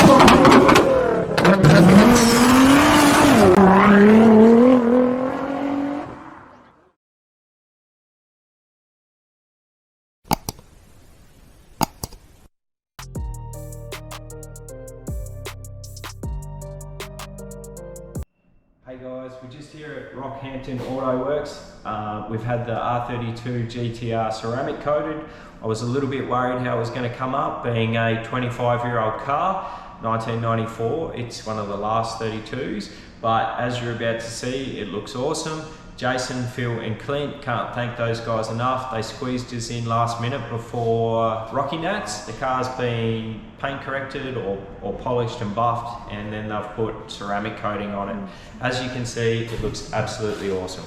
Hey guys, we're just here at Rockhampton Autoworx. We've had the R32 GTR ceramic coated. I was a little bit worried how it was going to come up, being a 25-year-old car, 1994. It's one of the last 32s, but as you're about to see, it looks awesome. Jason, Phil and Clint, can't thank those guys enough. They squeezed us in last minute before Rocky Nats. The car's been paint corrected or polished and buffed, and then they've put ceramic coating on it. As you can see, it looks absolutely awesome.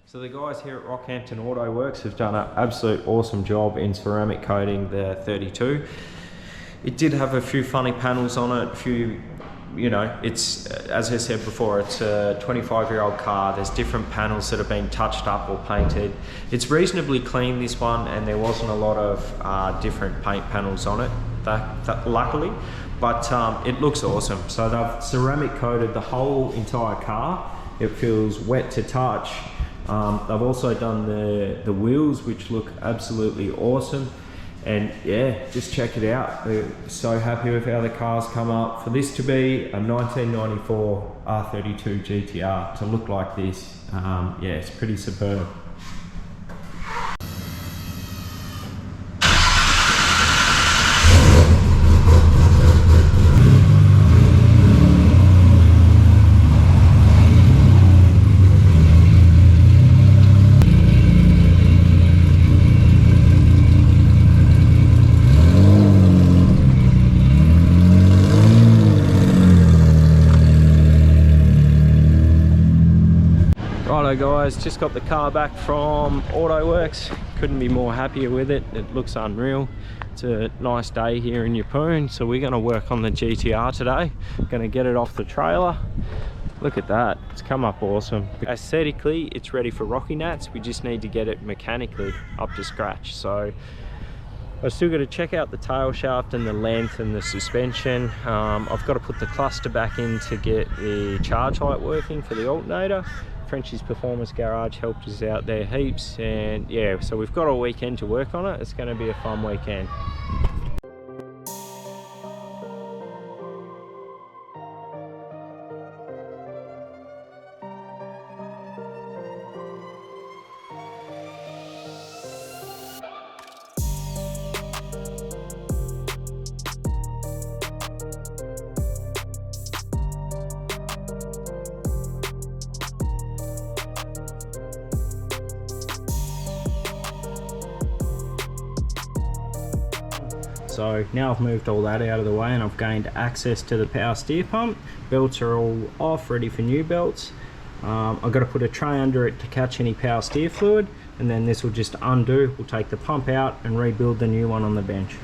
So the guys here at Rockhampton Autoworx have done an absolute awesome job in ceramic coating the 32. It did have a few funny panels on it, a few, you know, it's, as I said before, it's a 25-year-old car. There's different panels that have been touched up or painted. It's reasonably clean, this one, and there wasn't a lot of different paint panels on it, luckily, but it looks awesome. So they've ceramic coated the whole entire car. It feels wet to touch. They've also done the wheels, which look absolutely awesome, and yeah, just check it out. They're so happy with how the cars come up. For this to be a 1994 R32 GTR to look like this, yeah, it's pretty superb. Righto guys, just got the car back from Autoworx. Couldn't be more happier with it. It looks unreal. It's a nice day here in Yeppoon, so we're going to work on the GTR today. Going to get it off the trailer. Look at that, it's come up awesome. Aesthetically, it's ready for Rocky Nats. We just need to get it mechanically up to scratch. So I've still got to check out the tail shaft and the length and the suspension. I've got to put the cluster back in to get the charge light working for the alternator. Frenchy's Performance Garage helped us out there heaps, and yeah, so we've got a weekend to work on it. It's going to be a fun weekend. So now I've moved all that out of the way and I've gained access to the power steer pump. Belts are all off, ready for new belts. I've got to put a tray under it to catch any power steer fluid, and then this will just undo. We'll take the pump out and rebuild the new one on the bench.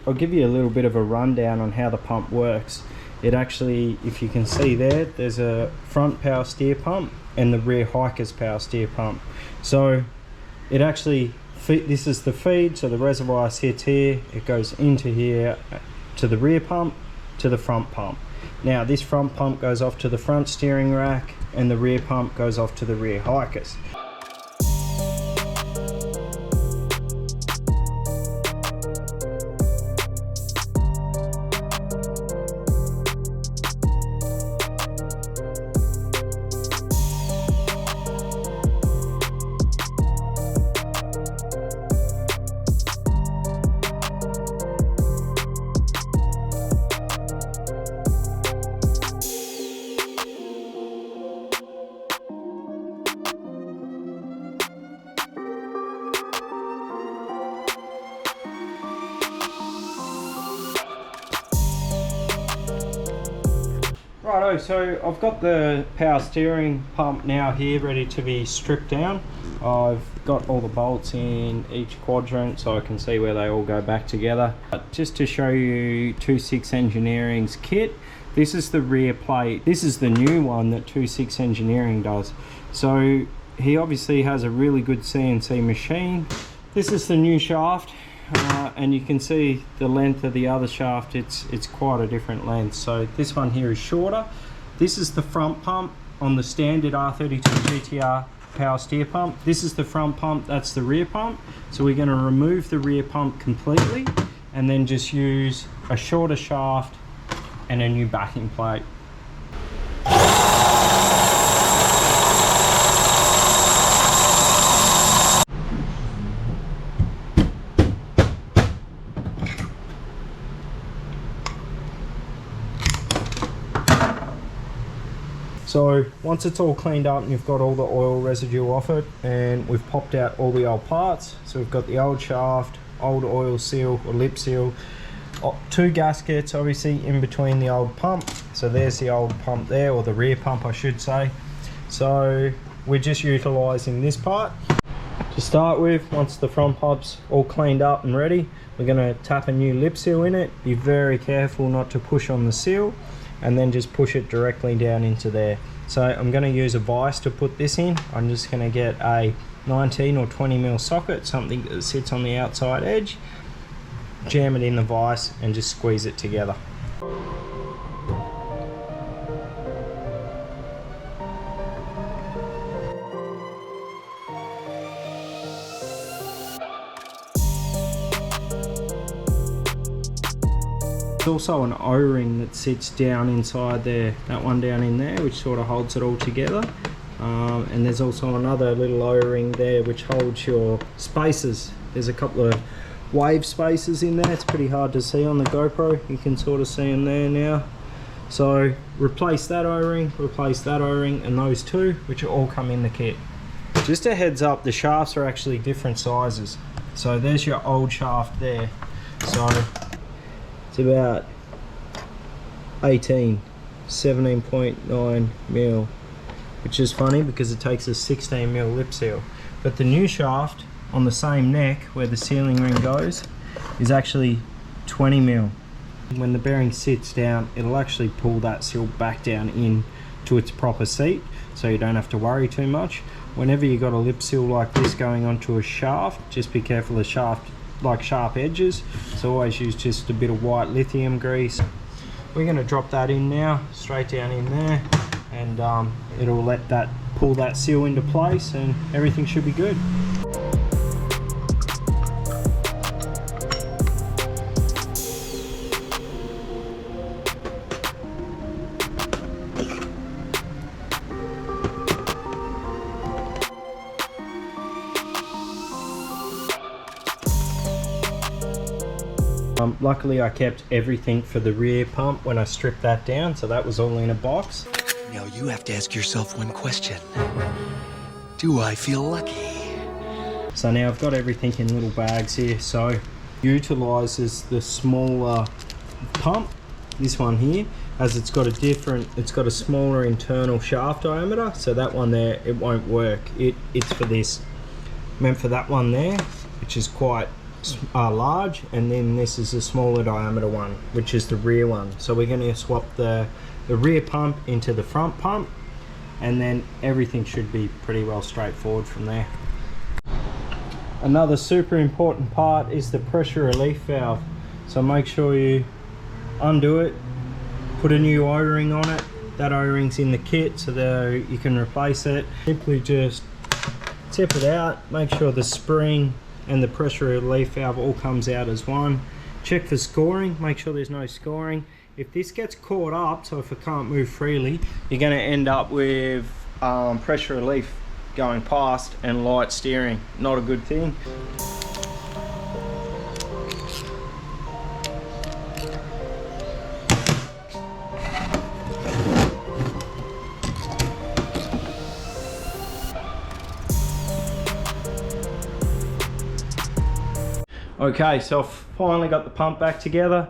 I'll give you a little bit of a rundown on how the pump works. It actually, if you can see there's a front power steer pump and the rear hiker's power steer pump. So it actually, this is the feed, so the reservoir sits here, it goes into here to the rear pump, to the front pump. Now this front pump goes off to the front steering rack and the rear pump goes off to the rear hikers. Righto, so I've got the power steering pump now here ready to be stripped down. I've got all the bolts in each quadrant so I can see where they all go back together. But just to show you 26 Engineering's kit, this is the rear plate. This is the new one that 26 Engineering does. So he obviously has a really good CNC machine. This is the new shaft, and you can see the length of the other shaft. It's quite a different length. So this one here is shorter. This is the front pump on the standard R32 GTR power steer pump. This is the front pump, that's the rear pump. So we're going to remove the rear pump completely and then just use a shorter shaft and a new backing plate. So once it's all cleaned up and you've got all the oil residue off it, and we've popped out all the old parts, so we've got the old shaft, old oil seal or lip seal, 2 gaskets obviously in between the old pump. So there's the old pump there, or the rear pump I should say. So we're just utilising this part. To start with, once the front pump's all cleaned up and ready, we're going to tap a new lip seal in it. Be very careful not to push on the seal, and then just push it directly down into there. So I'm going to use a vise to put this in. I'm just going to get a 19 or 20 mil socket, something that sits on the outside edge, jam it in the vise and just squeeze it together. There's also an O-ring that sits down inside there, that one down in there, which sort of holds it all together. And there's also another little O-ring there which holds your spacers. There's a couple of wave spacers in there. It's pretty hard to see on the GoPro. You can sort of see them there now. So replace that O-ring, and those two, which all come in the kit. Just a heads up, the shafts are actually different sizes. So there's your old shaft there. So it's about 17.9 mil, which is funny because it takes a 16 mil lip seal. But the new shaft on the same neck where the sealing ring goes is actually 20 mil. When the bearing sits down, it'll actually pull that seal back down in to its proper seat, so you don't have to worry too much. Whenever you got a lip seal like this going onto a shaft, just be careful of shaft like sharp edges, so always use just a bit of white lithium grease. We're going to drop that in now, straight down in there, and it'll let that pull that seal into place and everything should be good. Luckily I kept everything for the rear pump when I stripped that down, so that was all in a box. Now you have to ask yourself one question. Do I feel lucky? So now I've got everything in little bags here, so utilises the smaller pump, this one here, as it's got a smaller internal shaft diameter, so that one there, it won't work. It's for this, meant for that one there, which is quite large, and then this is a smaller diameter one, which is the rear one. So we're going to swap the rear pump into the front pump, and then everything should be pretty well straightforward from there. Another super important part is the pressure relief valve. So make sure you undo it, put a new O-ring on it. That O-ring's in the kit, so that you can replace it. Simply just tip it out, make sure the spring and the pressure relief valve all comes out as one. Check for scoring, make sure there's no scoring. If this gets caught up, so if it can't move freely, you're going to end up with pressure relief going past and light steering. Not a good thing. Okay, so I've finally got the pump back together.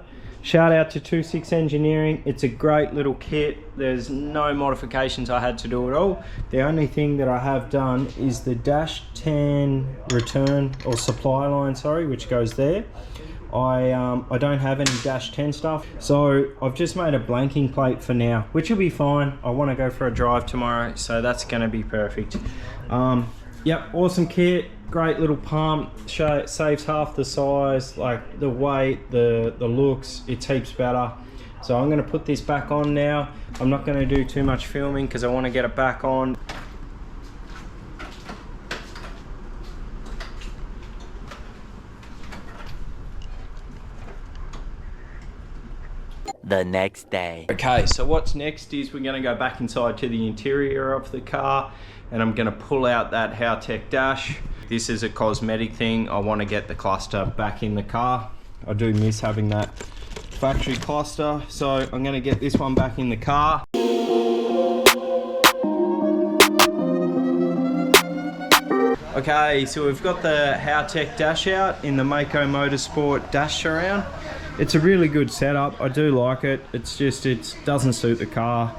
Shout out to 26 Engineering. It's a great little kit. There's no modifications I had to do at all. The only thing that I have done is the Dash 10 return or supply line, sorry, which goes there. I don't have any Dash 10 stuff, so I've just made a blanking plate for now, which will be fine. I want to go for a drive tomorrow, so that's going to be perfect. Yep, awesome kit, great little pump, saves half the size, like the weight, the looks, it's heaps better. So I'm going to put this back on now. I'm not going to do too much filming because I want to get it back on. The next day. Okay, so what's next is we're going to go back inside to the interior of the car, and I'm going to pull out that Haltech Dash. This is a cosmetic thing. I want to get the cluster back in the car. I do miss having that factory cluster, so I'm going to get this one back in the car. Okay, so we've got the Haltech Dash out in the Mako Motorsport Dash Surround. It's a really good setup. I do like it. It's just, it doesn't suit the car.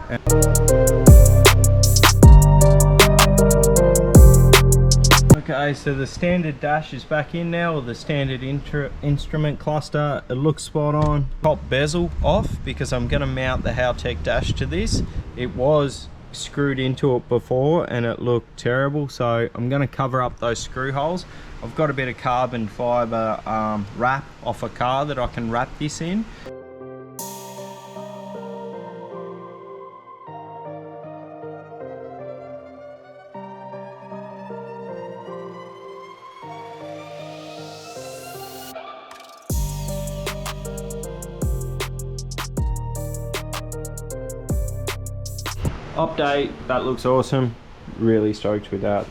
Okay, so the standard dash is back in now, or the standard instrument cluster. It looks spot on. Top bezel off because I'm going to mount the Haltech Dash to this. It was screwed into it before and it looked terrible, so I'm going to cover up those screw holes. I've got a bit of carbon fiber wrap off a car that I can wrap this in. Update, that looks awesome. Really stoked with that.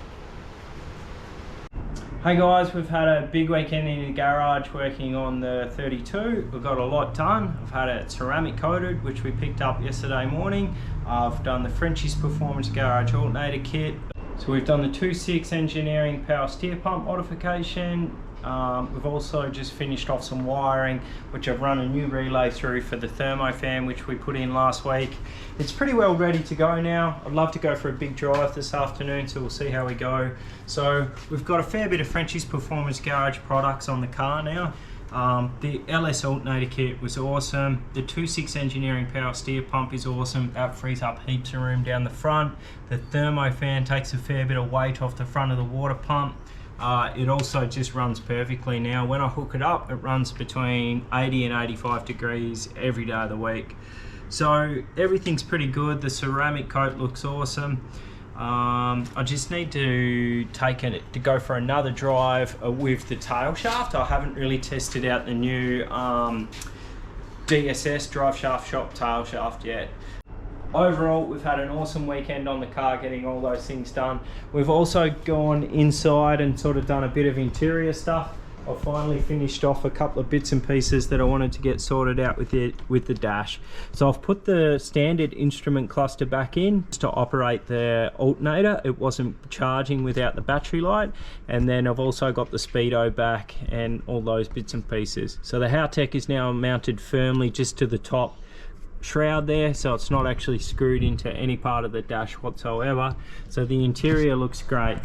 Hey guys, we've had a big weekend in the garage working on the 32. We've got a lot done. I've had it ceramic coated, which we picked up yesterday morning. I've done the Frenchy's Performance Garage alternator kit. So we've done the 26 Engineering power steer pump modification. We've also just finished off some wiring, which I've run a new relay through for the thermo fan, which we put in last week. It's pretty well ready to go now. I'd love to go for a big drive this afternoon, so we'll see how we go. So we've got a fair bit of Frenchy's Performance Garage products on the car now. The LS alternator kit was awesome. The 26 Engineering power steer pump is awesome. That frees up heaps of room down the front. The thermo fan takes a fair bit of weight off the front of the water pump. It also just runs perfectly now. When I hook it up, it runs between 80 and 85 degrees every day of the week. So everything's pretty good. The ceramic coat looks awesome. I just need to take it to go for another drive with the tail shaft. I haven't really tested out the new DSS drive shaft shop tail shaft yet. Overall, we've had an awesome weekend on the car getting all those things done. We've also gone inside and sort of done a bit of interior stuff. I've finally finished off a couple of bits and pieces that I wanted to get sorted out with the dash. So I've put the standard instrument cluster back in to operate the alternator. It wasn't charging without the battery light. And then I've also got the speedo back and all those bits and pieces. So the Haltech is now mounted firmly just to the top shroud there, so it's not actually screwed into any part of the dash whatsoever. So the interior looks great.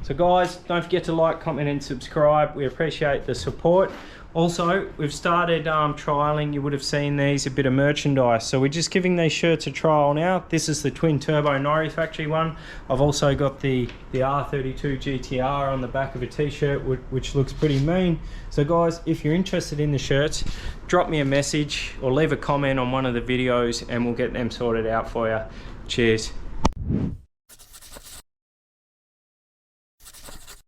So guys, don't forget to like, comment and subscribe. We appreciate the support. Also, we've started trialing, you would have seen these, a bit of merchandise. So we're just giving these shirts a trial now. This is the twin turbo Nori factory one. I've also got the R32 GTR on the back of a t-shirt, which looks pretty mean. So guys, if you're interested in the shirts, drop me a message or leave a comment on one of the videos and we'll get them sorted out for you. Cheers.